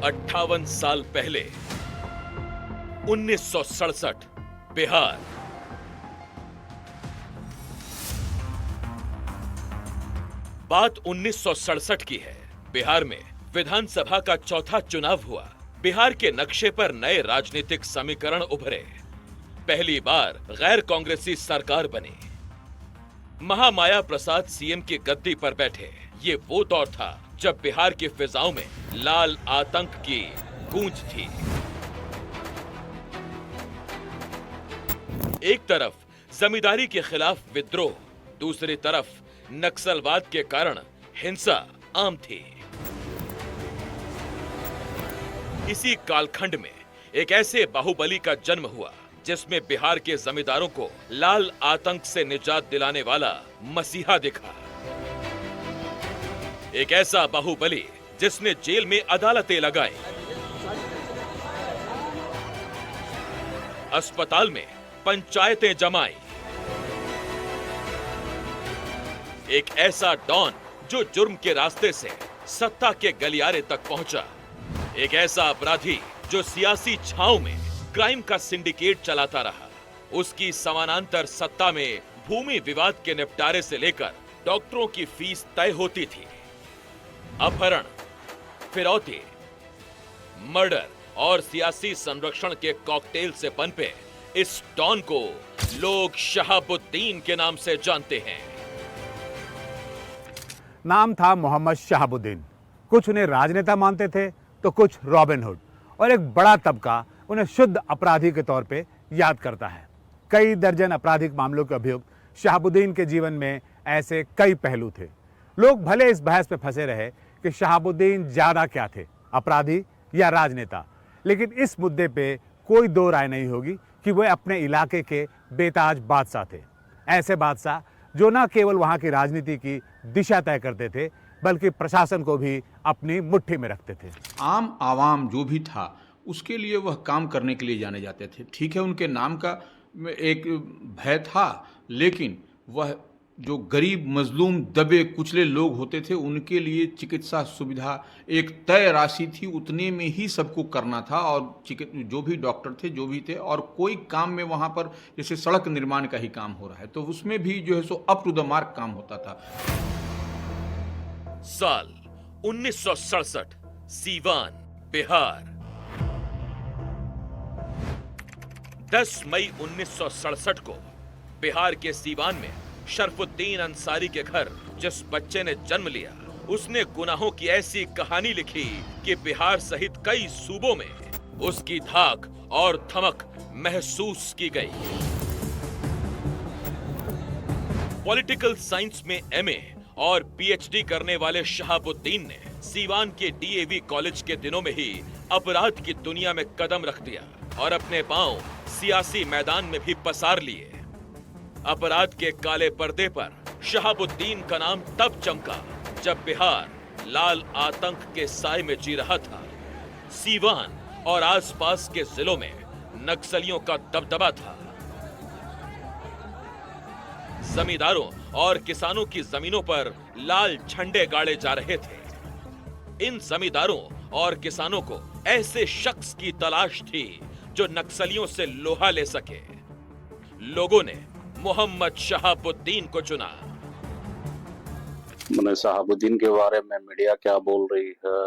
58 साल पहले 1967 बिहार। बात 1967 की है। बिहार में विधानसभा का चौथा चुनाव हुआ। बिहार के नक्शे पर नए राजनीतिक समीकरण उभरे। पहली बार गैर कांग्रेसी सरकार बनी। महामाया प्रसाद सीएम की गद्दी पर बैठे। ये वो दौर था जब बिहार की फिजाओं में लाल आतंक की गूंज थी। एक तरफ जमींदारी के खिलाफ विद्रोह, दूसरी तरफ नक्सलवाद के कारण हिंसा आम थी। इसी कालखंड में एक ऐसे बाहुबली का जन्म हुआ जिसमें बिहार के जमींदारों को लाल आतंक से निजात दिलाने वाला मसीहा दिखा। एक ऐसा बाहुबली जिसने जेल में अदालतें लगाई, अस्पताल में पंचायतें जमाई। एक ऐसा डॉन जो जुर्म के रास्ते से सत्ता के गलियारे तक पहुंचा। एक ऐसा अपराधी जो सियासी छांव में क्राइम का सिंडिकेट चलाता रहा। उसकी समानांतर सत्ता में भूमि विवाद के निपटारे से लेकर डॉक्टरों की फीस तय होती थी। अपहरण, फिरौती, मर्डर और सियासी संरक्षण के कॉकटेल से पनपे इस डॉन को लोग शहाबुद्दीन के नाम से जानते हैं। नाम था मोहम्मद शहाबुद्दीन। कुछ उन्हें राजनेता मानते थे तो कुछ रॉबिन हुड, और एक बड़ा तबका उन्हें शुद्ध अपराधी के तौर पे याद करता है। कई दर्जन आपराधिक मामलों के अभियुक्त शहाबुद्दीन के जीवन में ऐसे कई पहलू थे। लोग भले इस बहस पे फंसे रहे कि शहाबुद्दीन ज्यादा क्या थे, अपराधी या राजनेता, लेकिन इस मुद्दे पे कोई दो राय नहीं होगी कि वह अपने इलाके के बेताज बादशाह थे। ऐसे बादशाह जो न केवल वहां की राजनीति की दिशा तय करते थे बल्कि प्रशासन को भी अपनी मुट्ठी में रखते थे। आम आवाम जो भी था उसके लिए वह काम करने के लिए जाने जाते थे। ठीक है, उनके नाम का एक भय था, लेकिन वह जो गरीब, मजलूम, दबे कुचले लोग होते थे उनके लिए चिकित्सा सुविधा एक तय राशि थी, उतने में ही सबको करना था। और जो भी डॉक्टर थे, जो भी थे, और कोई काम में वहाँ पर जैसे सड़क निर्माण का ही काम हो रहा है तो उसमें भी जो है so up to the mark काम होता था। साल 1967, सीवान, बिहार। 10 मई 1967 को बिहार के सीवान में शरफुद्दीन अंसारी के घर जिस बच्चे ने जन्म लिया, उसने गुनाहों की ऐसी कहानी लिखी कि बिहार सहित कई सूबों में उसकी धाक और धमक महसूस की गई। पॉलिटिकल साइंस में एमए और पीएचडी करने वाले शहाबुद्दीन ने सीवान के डीएवी कॉलेज के दिनों में ही अपराध की दुनिया में कदम रख दिया और अपने पांव सियासी मैदान में भी पसार लिए। अपराध के काले पर्दे पर शहाबुद्दीन का नाम तब चमका जब बिहार लाल आतंक के साए में जी रहा था। सीवान और आसपास के जिलों में नक्सलियों का दबदबा था। जमींदारों और किसानों की जमीनों पर लाल झंडे गाड़े जा रहे थे। इन जमींदारों और किसानों को ऐसे शख्स की तलाश थी जो नक्सलियों से लोहा ले सके। लोगों ने मोहम्मद शहाबुद्दीन को चुना। मैंने शहाबुद्दीन के बारे में मीडिया क्या बोल रही है,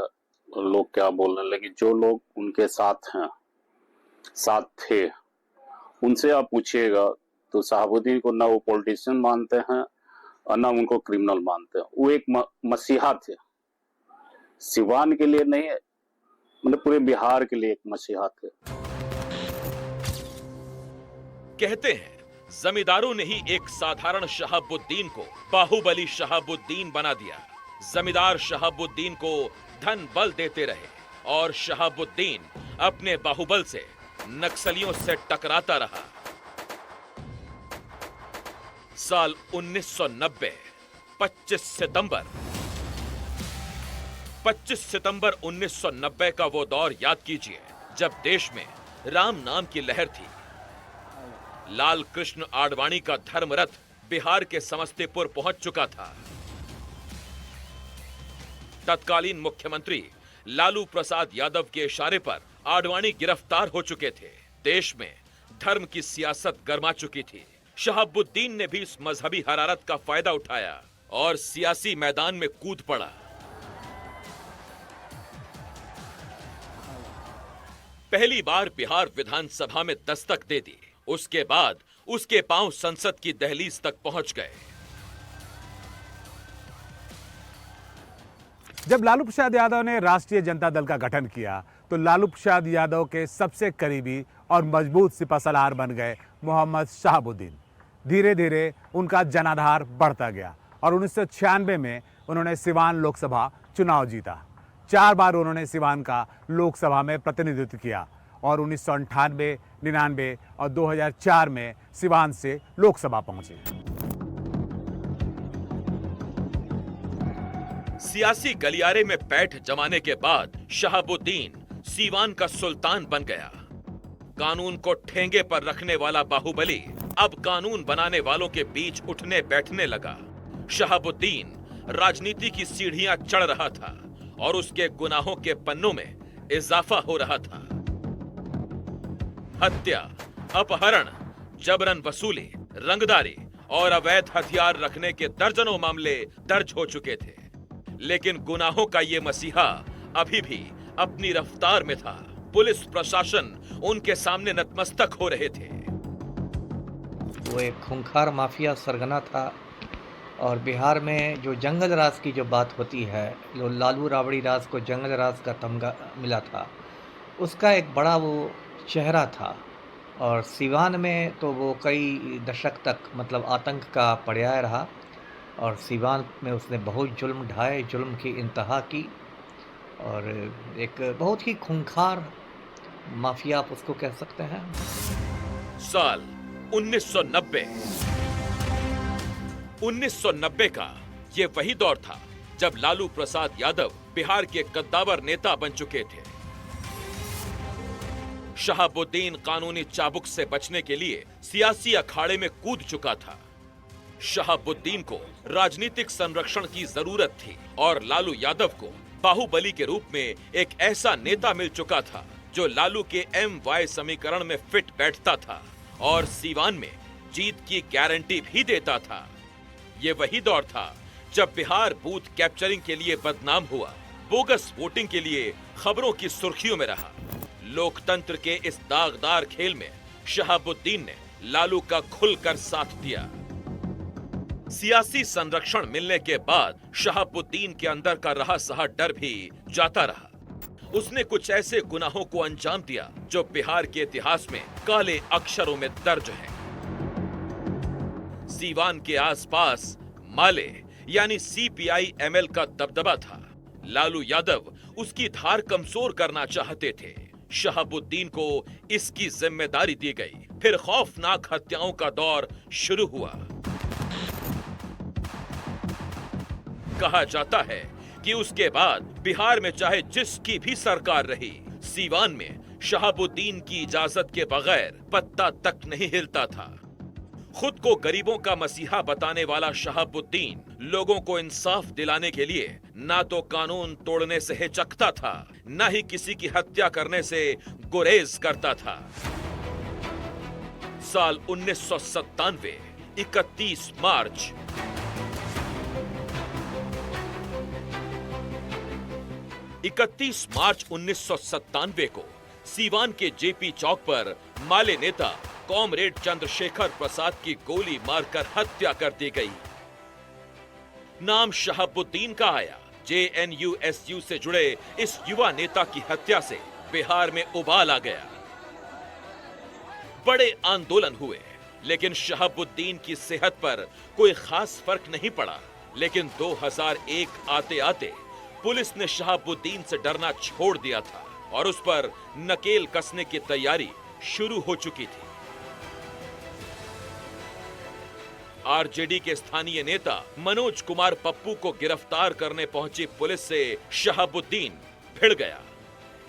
लोग क्या बोल रहे हैं, लेकिन जो लोग उनके साथ हैं, साथ थे, उनसे आप पूछिएगा तो शहाबुद्दीन को ना वो पॉलिटिशियन मानते हैं और ना उनको क्रिमिनल मानते हैं। वो एक मसीहा थे। सिवान के लिए नहीं, मतलब पूरे बिहार के लिए एक मसीहा थे। कहते हैं जमींदारों ने ही एक साधारण शहाबुद्दीन को बाहुबली शहाबुद्दीन बना दिया। जमींदार शहाबुद्दीन को धन बल देते रहे और शहाबुद्दीन अपने बाहुबल से नक्सलियों से टकराता रहा। साल 1990, 25 सितंबर 1990 का वो दौर याद कीजिए जब देश में राम नाम की लहर थी। लाल कृष्ण आडवाणी का धर्मरथ बिहार के समस्तीपुर पहुंच चुका था। तत्कालीन मुख्यमंत्री लालू प्रसाद यादव के इशारे पर आडवाणी गिरफ्तार हो चुके थे। देश में धर्म की सियासत गरमा चुकी थी। शहाबुद्दीन ने भी इस मजहबी हरारत का फायदा उठाया और सियासी मैदान में कूद पड़ा। पहली बार बिहार विधानसभा में दस्तक दे दी। उसके बाद उसके पांव संसद की दहलीज तक पहुंच गए। जब लालू प्रसाद यादव ने राष्ट्रीय जनता दल का गठन किया तो लालू प्रसाद यादव के सबसे करीबी और मजबूत सिपहसालार बन गए मोहम्मद शहाबुद्दीन। धीरे धीरे उनका जनाधार बढ़ता गया और 1996 में उन्होंने सिवान लोकसभा चुनाव जीता। 4 बार उन्होंने सिवान का लोकसभा में प्रतिनिधित्व किया और 1998, 99 और 2004 में सिवान से लोकसभा पहुंचे। सियासी गलियारे में पैठ जमाने के बाद शहाबुद्दीन सीवान का सुल्तान बन गया। कानून को ठेंगे पर रखने वाला बाहुबली अब कानून बनाने वालों के बीच उठने बैठने लगा। शहाबुद्दीन राजनीति की सीढ़ियां चढ़ रहा था और उसके गुनाहों के पन्नों में इजाफा हो रहा था। हत्या, अपहरण, जबरन वसूली, रंगदारी और अवैध हथियार रखने के दर्जनों मामले दर्ज हो चुके थे। लेकिन गुनाहों का ये मसीहा अभी भी अपनी रफ्तार में था। पुलिस प्रशासन उनके सामने नतमस्तक हो रहे थे। वो एक खूंखार माफिया सरगना था और बिहार में जो जंगल राज की जो बात होती है, जो लालू राबड़ी राज को जंगल राज का तमगा मिला था, उसका एक बड़ा वो चेहरा था। और सिवान में तो वो कई दशक तक मतलब आतंक का पर्याय रहा और सिवान में उसने बहुत जुल्म ढाए, जुल्म की इंतहा की और एक बहुत ही खूंखार माफिया आप उसको कह सकते हैं। साल 1990। 1990 का ये वही दौर था जब लालू प्रसाद यादव बिहार के कद्दावर नेता बन चुके थे। शहाबुद्दीन कानूनी चाबुक से बचने के लिए सियासी अखाड़े में कूद चुका था। शहाबुद्दीन को राजनीतिक संरक्षण की जरूरत थी और लालू यादव को बाहुबली के रूप में एक ऐसा नेता मिल चुका था जो लालू के MY समीकरण में फिट बैठता था और सीवान में जीत की गारंटी भी देता था। ये वही दौर था जब बिहार बूथ कैप्चरिंग के लिए बदनाम हुआ, बोगस वोटिंग के लिए खबरों की सुर्खियों में रहा। लोकतंत्र के इस दागदार खेल में शहाबुद्दीन ने लालू का खुलकर साथ दिया। सियासी संरक्षण मिलने के बाद शहाबुद्दीन के अंदर का रहा सहा डर भी जाता रहा। उसने कुछ ऐसे गुनाहों को अंजाम दिया जो बिहार के इतिहास में काले अक्षरों में दर्ज हैं। सीवान के आसपास माले यानी CPI-ML का दबदबा था। लालू यादव उसकी धार कमजोर करना चाहते थे। शहाबुद्दीन को इसकी जिम्मेदारी दी गई। फिर खौफनाक हत्याओं का दौर शुरू हुआ। कहा जाता है कि उसके बाद बिहार में चाहे जिसकी भी सरकार रही, सीवान में शहाबुद्दीन की इजाजत के बगैर पत्ता तक नहीं हिलता था। खुद को गरीबों का मसीहा बताने वाला शहाबुद्दीन लोगों को इंसाफ दिलाने के लिए ना तो कानून तोड़ने से हिचकता था, ना ही किसी की हत्या करने से गुरेज करता था। साल 1997, 31 मार्च। इकतीस मार्च 1997 को सीवान के JP चौक पर माले नेता कॉमरेड चंद्रशेखर प्रसाद की गोली मारकर हत्या कर दी गई। नाम शहाबुद्दीन का आया। JNUSU से जुड़े इस युवा नेता की हत्या से बिहार में उबाल आ गया। बड़े आंदोलन हुए, लेकिन शहाबुद्दीन की सेहत पर कोई खास फर्क नहीं पड़ा। लेकिन 2001 आते आते पुलिस ने शहाबुद्दीन से डरना छोड़ दिया था और उस पर नकेल कसने की तैयारी शुरू हो चुकी थी। आरजेडी के स्थानीय नेता मनोज कुमार पप्पू को गिरफ्तार करने पहुंची पुलिस से शहाबुद्दीन भिड़ गया।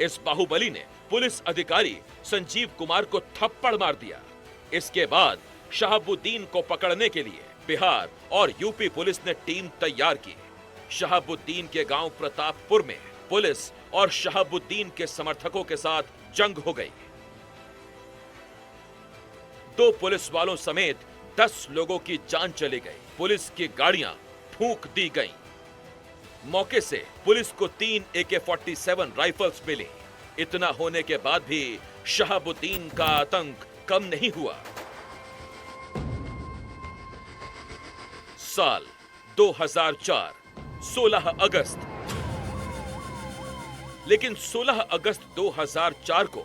इस बाहुबली ने पुलिस अधिकारी संजीव कुमार को थप्पड़ मार दिया। इसके बाद शहाबुद्दीन को पकड़ने के लिए बिहार और यूपी पुलिस ने टीम तैयार की। शहाबुद्दीन के गांव प्रतापपुर में पुलिस और शहाबुद्दीन के समर्थकों के साथ जंग हो गई। 2 पुलिस वालों समेत 10 लोगों की जान चली गई। पुलिस की गाड़ियां फूंक दी गईं। मौके से पुलिस को 3 AK-47 राइफल्स मिली। इतना होने के बाद भी शहाबुद्दीन का आतंक कम नहीं हुआ। साल 2004, 16 अगस्त। लेकिन 16 अगस्त 2004 को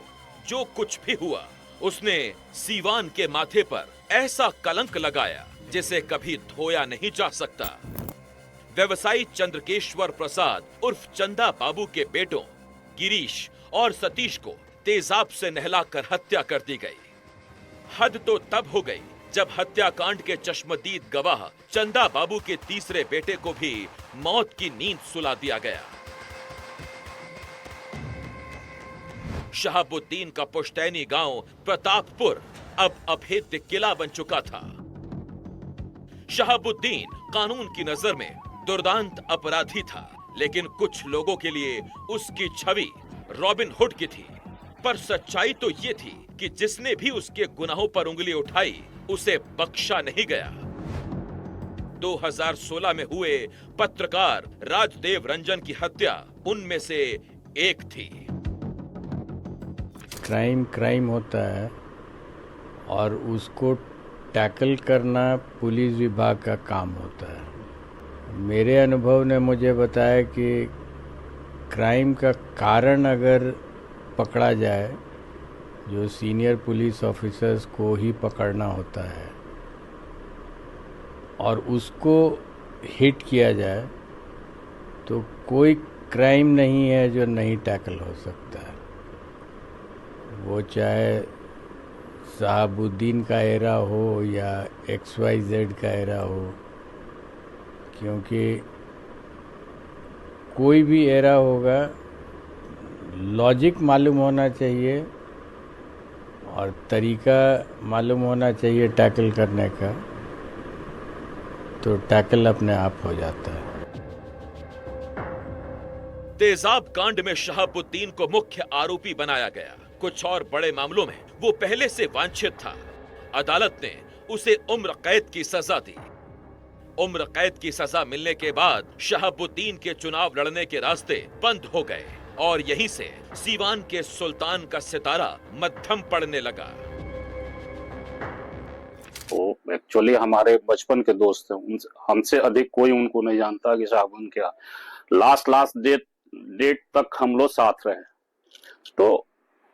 जो कुछ भी हुआ, उसने सीवान के माथे पर ऐसा कलंक लगाया जिसे कभी धोया नहीं जा सकता। व्यवसायी चंद्रकेश्वर प्रसाद उर्फ चंदा बाबू के बेटों गिरीश और सतीश को तेजाब से नहलाकर हत्या कर दी गई। हद तो तब हो गई जब हत्याकांड के चश्मदीद गवाह चंदा बाबू के तीसरे बेटे को भी मौत की नींद सुला दिया गया। शहाबुद्दीन का पुश्तैनी गांव प्रतापपुर अब अभेद्य किला बन चुका था। शहाबुद्दीन कानून की नजर में दुर्दांत अपराधी था, लेकिन कुछ लोगों के लिए उसकी छवि रॉबिन हुड की थी। पर सच्चाई तो ये थी कि जिसने भी उसके गुनाहों पर उंगली उठाई उसे बख्शा नहीं गया। 2016 में हुए पत्रकार राजदेव रंजन की हत्या उनमें से एक थी। क्राइम होता है और उसको टैकल करना पुलिस विभाग का काम होता है। मेरे अनुभव ने मुझे बताया कि क्राइम का कारण अगर पकड़ा जाए, जो सीनियर पुलिस ऑफिसर्स को ही पकड़ना होता है और उसको हिट किया जाए, तो कोई क्राइम नहीं है जो नहीं टैकल हो सकता है। वो चाहे शहाबुद्दीन का एरा हो या XYZ का एरा हो, क्योंकि कोई भी एरा होगा, लॉजिक मालूम होना चाहिए और तरीका मालूम होना चाहिए टैकल करने का, तो टैकल अपने आप हो जाता है। तेजाब कांड में शहाबुद्दीन को मुख्य आरोपी बनाया गया। कुछ और बड़े मामलों में वो पहले से वांछित था। अदालत ने उसे उम्र कैद की सजा दी। उम्र कैद की सजा मिलने के बाद शहाबुद्दीन के चुनाव लड़ने के रास्ते बंद हो गए और यहीं से सीवान के सुल्तान का सितारा मध्यम पड़ने लगा। तो एक्चुअली हमारे बचपन के दोस्त हैं, हमसे अधिक कोई उनको नहीं जानता कि शहाबुद्दीन क्या। लास्ट डेट तक हम लोग साथ रहे। तो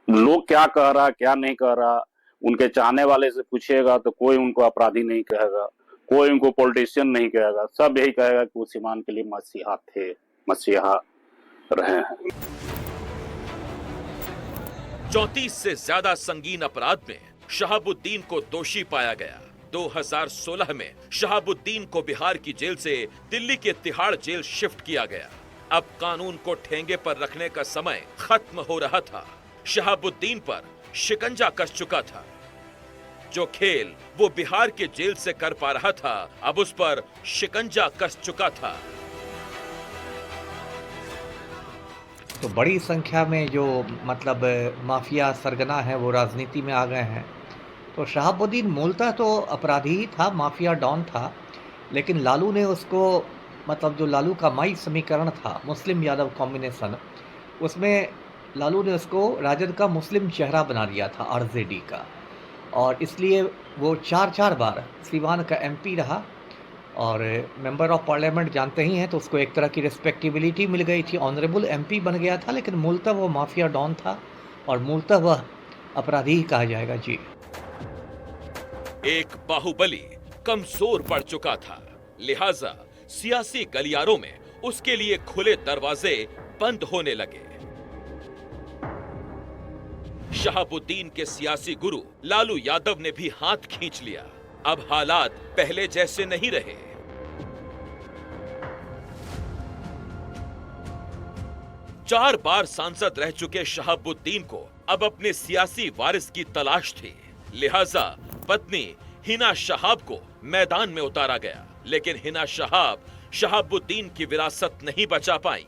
लोग क्या कह रहा क्या नहीं कह रहा, उनके चाहने वाले से पूछिएगा तो कोई उनको अपराधी नहीं कहेगा, कोई उनको पॉलिटिशियन नहीं कहेगा। सब यही कहेगा कि वो सीमान के लिए मसीहा थे, मसीहा रहे हैं। 34 से ज्यादा संगीन अपराध में शहाबुद्दीन को दोषी पाया गया। 2016 में शहाबुद्दीन को बिहार की जेल से दिल्ली के तिहाड़ जेल शिफ्ट किया गया। अब कानून को ठेंगे पर रखने का समय खत्म हो रहा था। शहाबुद्दीन पर शिकंजा कस चुका था। जो खेल वो बिहार के जेल से कर पा रहा था, अब उस पर शिकंजा कस चुका था। तो बड़ी संख्या में जो मतलब माफिया सरगना है वो राजनीति में आ गए हैं। तो शहाबुद्दीन मूलतः तो अपराधी ही था, माफिया डॉन था, लेकिन लालू ने उसको मतलब जो लालू का माई समीकरण था, मुस्लिम यादव कॉम्बिनेशन, उसमें लालू ने उसको राजद का मुस्लिम चेहरा बना दिया था, RJD का, और इसलिए वो 4 बार सीवान का MP रहा और मेंबर ऑफ पार्लियामेंट जानते ही हैं, तो उसको एक तरह की रिस्पेक्टिबिलिटी मिल गई थी, ऑनरेबल MP बन गया था। लेकिन मूलतः वो माफिया डॉन था और मूलतः वह अपराधी ही कहा जाएगा। जी, एक बाहुबली कमजोर पड़ चुका था, लिहाजा सियासी गलियारों में उसके लिए खुले दरवाजे बंद होने लगे। शहाबुद्दीन के सियासी गुरु लालू यादव ने भी हाथ खींच लिया। अब हालात पहले जैसे नहीं रहे। चार बार सांसद रह चुके शहाबुद्दीन को अब अपने सियासी वारिस की तलाश थी, लिहाजा पत्नी हिना शहाब को मैदान में उतारा गया। लेकिन हिना शहाब शहाबुद्दीन की विरासत नहीं बचा पाई।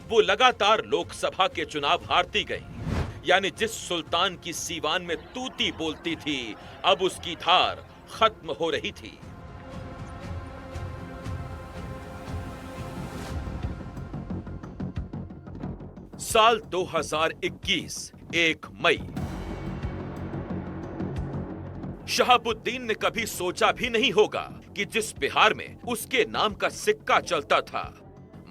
वो लगातार लोकसभा के चुनाव हारती गई। यानी जिस सुल्तान की सीवान में तूती बोलती थी, अब उसकी धार खत्म हो रही थी। साल 2021 1 मई। शहाबुद्दीन ने कभी सोचा भी नहीं होगा कि जिस बिहार में उसके नाम का सिक्का चलता था,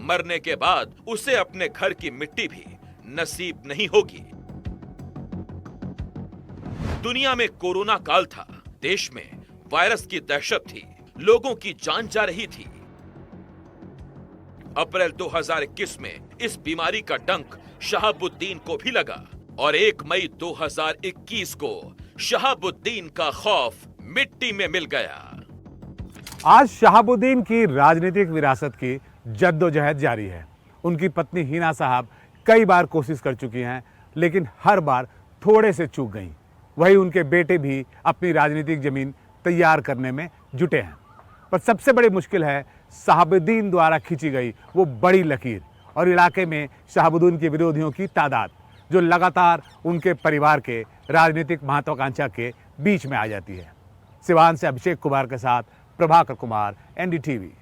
मरने के बाद उसे अपने घर की मिट्टी भी नसीब नहीं होगी। दुनिया में कोरोना काल था, देश में वायरस की दहशत थी, लोगों की जान जा रही थी। अप्रैल 2021 में इस बीमारी का डंक शहाबुद्दीन को भी लगा और 1 मई 2021 को शहाबुद्दीन का खौफ मिट्टी में मिल गया। आज शहाबुद्दीन की राजनीतिक विरासत की जद्दोजहद जारी है। उनकी पत्नी हिना साहब कई बार कोशिश कर चुकी हैं, लेकिन हर बार थोड़े से चूक गईं। वही उनके बेटे भी अपनी राजनीतिक जमीन तैयार करने में जुटे हैं। पर सबसे बड़ी मुश्किल है शहाबुद्दीन द्वारा खींची गई वो बड़ी लकीर और इलाके में शहाबुद्दीन के विरोधियों की तादाद, जो लगातार उनके परिवार के राजनीतिक महत्वाकांक्षा के बीच में आ जाती है। सिवान से अभिषेक कुमार के साथ प्रभाकर कुमार, NDTV।